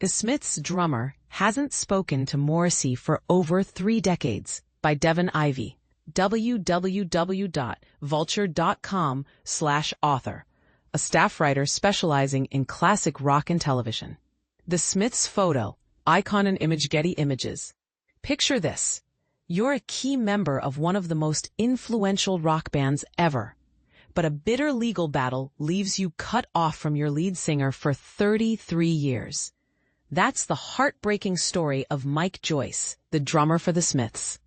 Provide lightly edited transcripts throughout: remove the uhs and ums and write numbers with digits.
The Smiths' drummer hasn't spoken to Morrissey for over 3 decades. By Devon Ivey. www.vulture.com/author. A staff writer specializing in classic rock and television. The Smiths' photo, icon and image. Getty Images. Picture this. You're a key member of one of the most influential rock bands ever. But a bitter legal battle leaves you cut off from your lead singer for 33 years. That's the heartbreaking story of Mike Joyce, the drummer for the Smiths,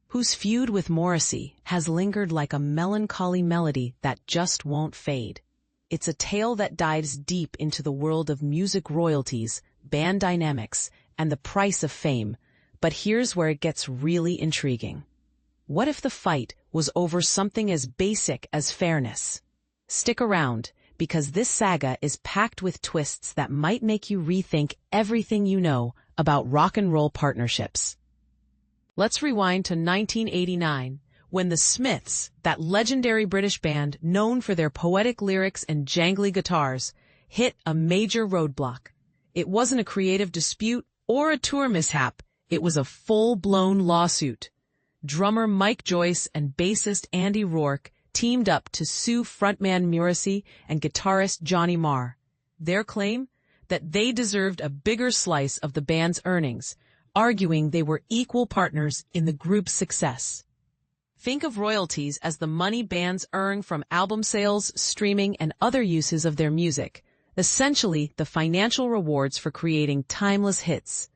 whose feud with Morrissey has lingered like a melancholy melody that just won't fade. It's a tale that dives deep into the world of music royalties, band dynamics, and the price of fame. But here's where it gets really intriguing. What if the fight was over something as basic as fairness? Stick around, because this saga is packed with twists that might make you rethink everything you know about rock and roll partnerships. Let's rewind to 1989, when the Smiths, that legendary British band known for their poetic lyrics and jangly guitars, hit a major roadblock. It wasn't a creative dispute or a tour mishap. It was a full-blown lawsuit. Drummer Mike Joyce and bassist Andy Rourke teamed up to sue frontman Morrissey and guitarist Johnny Marr. Their claim? That they deserved a bigger slice of the band's earnings, arguing they were equal partners in the group's success. Think of royalties as the money bands earn from album sales, streaming, and other uses of their music, essentially the financial rewards for creating timeless hits.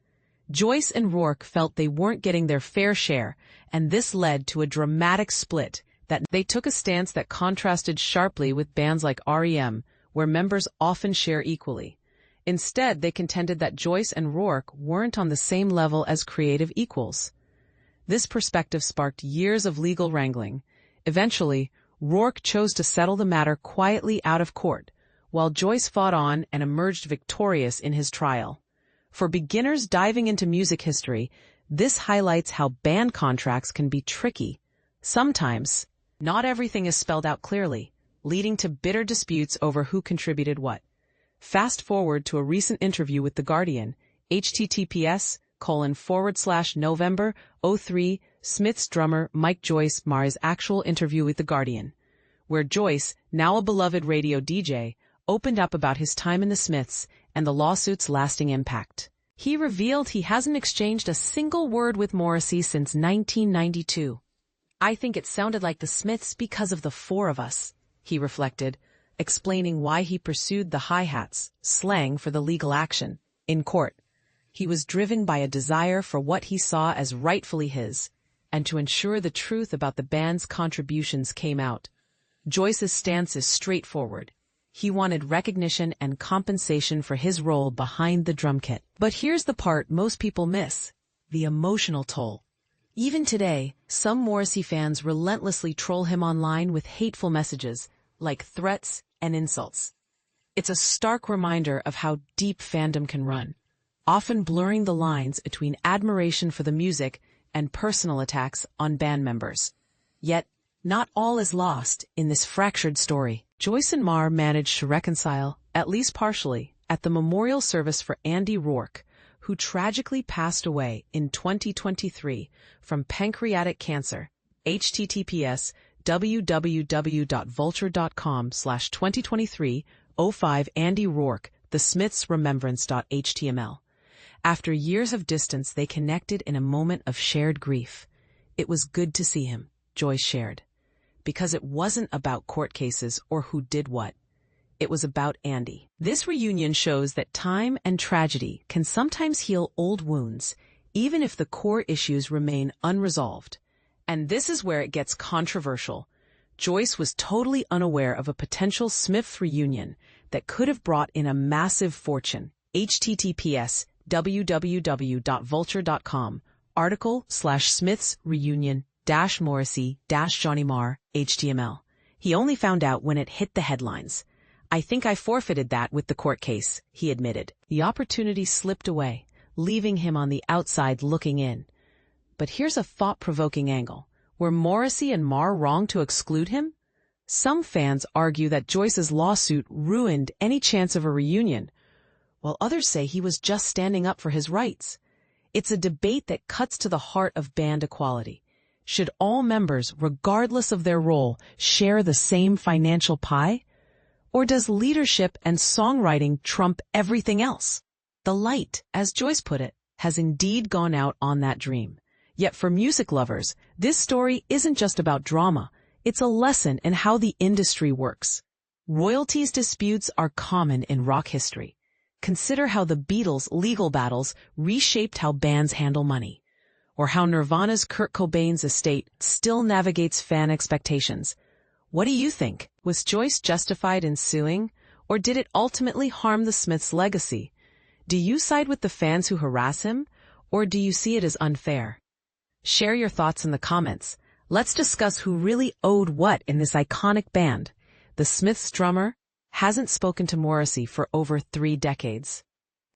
Joyce and Rourke felt they weren't getting their fair share, and this led to a dramatic split. That they took a stance that contrasted sharply with bands like REM, where members often share equally. Instead, they contended that Joyce and Rourke weren't on the same level as creative equals. This perspective sparked years of legal wrangling. Eventually, Rourke chose to settle the matter quietly out of court, while Joyce fought on and emerged victorious in his trial. For beginners diving into music history, this highlights how band contracts can be tricky. Sometimes, not everything is spelled out clearly, leading to bitter disputes over who contributed what. Fast forward to a recent interview with The Guardian, https://November 03, Smiths drummer Mike Joyce Marr's actual interview with The Guardian, where Joyce, now a beloved radio DJ, opened up about his time in the Smiths and the lawsuit's lasting impact. He revealed he hasn't exchanged a single word with Morrissey since 1992. "I think it sounded like the Smiths because of the 4 of us," he reflected, explaining why he pursued the hi-hats, slang for the legal action, in court. He was driven by a desire for what he saw as rightfully his, and to ensure the truth about the band's contributions came out. Joyce's stance is straightforward. He wanted recognition and compensation for his role behind the drum kit. But here's the part most people miss: the emotional toll. Even today, some Morrissey fans relentlessly troll him online with hateful messages, like threats and insults. It's a stark reminder of how deep fandom can run, often blurring the lines between admiration for the music and personal attacks on band members. Yet, not all is lost in this fractured story. Joyce and Marr managed to reconcile, at least partially, at the memorial service for Andy Rourke, who tragically passed away in 2023 from pancreatic cancer. https://www.vulture.com/2023-05 Andy Rourke, The Smiths Remembrance.html. After years of distance, they connected in a moment of shared grief. "It was good to see him," Joyce shared, because it wasn't about court cases or who did what. It was about Andy. This reunion shows that time and tragedy can sometimes heal old wounds, even if the core issues remain unresolved. And this is where it gets controversial. Joyce was totally unaware of a potential Smiths reunion that could have brought in a massive fortune. https://www.vulture.com article/Smiths reunion Morrissey Johnny Marr HTML. He only found out when it hit the headlines. "I think I forfeited that with the court case," he admitted. The opportunity slipped away, leaving him on the outside looking in. But here's a thought-provoking angle. Were Morrissey and Marr wrong to exclude him? Some fans argue that Joyce's lawsuit ruined any chance of a reunion, while others say he was just standing up for his rights. It's a debate that cuts to the heart of band equality. Should all members, regardless of their role, share the same financial pie? Or does leadership and songwriting trump everything else? The light, as Joyce put it, has indeed gone out on that dream. Yet for music lovers, this story isn't just about drama. It's a lesson in how the industry works. Royalties disputes are common in rock history. Consider how the Beatles' legal battles reshaped how bands handle money, or how Nirvana's Kurt Cobain's estate still navigates fan expectations. What do you think? Was Joyce justified in suing, or did it ultimately harm the Smiths' legacy? Do you side with the fans who harass him, or do you see it as unfair? Share your thoughts in the comments. Let's discuss who really owed what in this iconic band. The Smiths drummer hasn't spoken to Morrissey for over 3 decades.